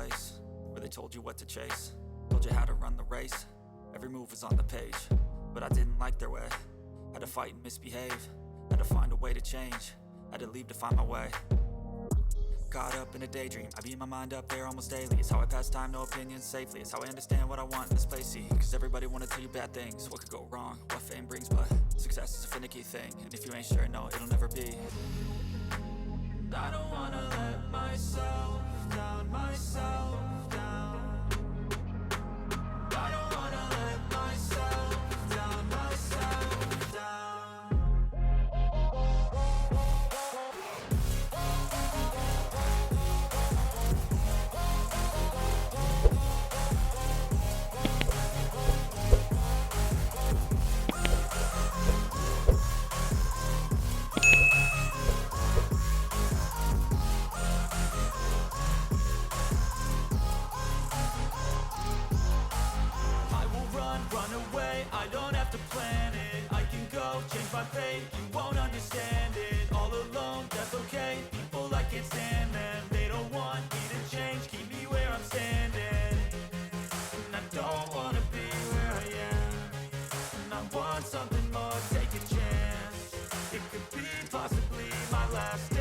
place where they told you what to chase, told you how to run the race. Every move was on the page, but I didn't like their way. Had to fight and misbehave, had to find a way to change, had to leave to find my way. Caught up in a daydream, I beat my mind up there almost daily. It's how I pass time, no opinions safely. It's how I understand what I want in this place, see. Cause everybody wanna tell you bad things, what could go wrong, what fame brings. But success is a finicky thing, and if you ain't sure, no, it'll never be. I don't wanna let myself down, myself down. I don't wanna let myself down, myself down. Run away, I don't have to plan it. I can go, change my fate, you won't understand it. All alone, that's okay, people I can't stand them. They don't want me to change, keep me where I'm standing. And I don't wanna be where I am, and I want something more, take a chance. It could be possibly my last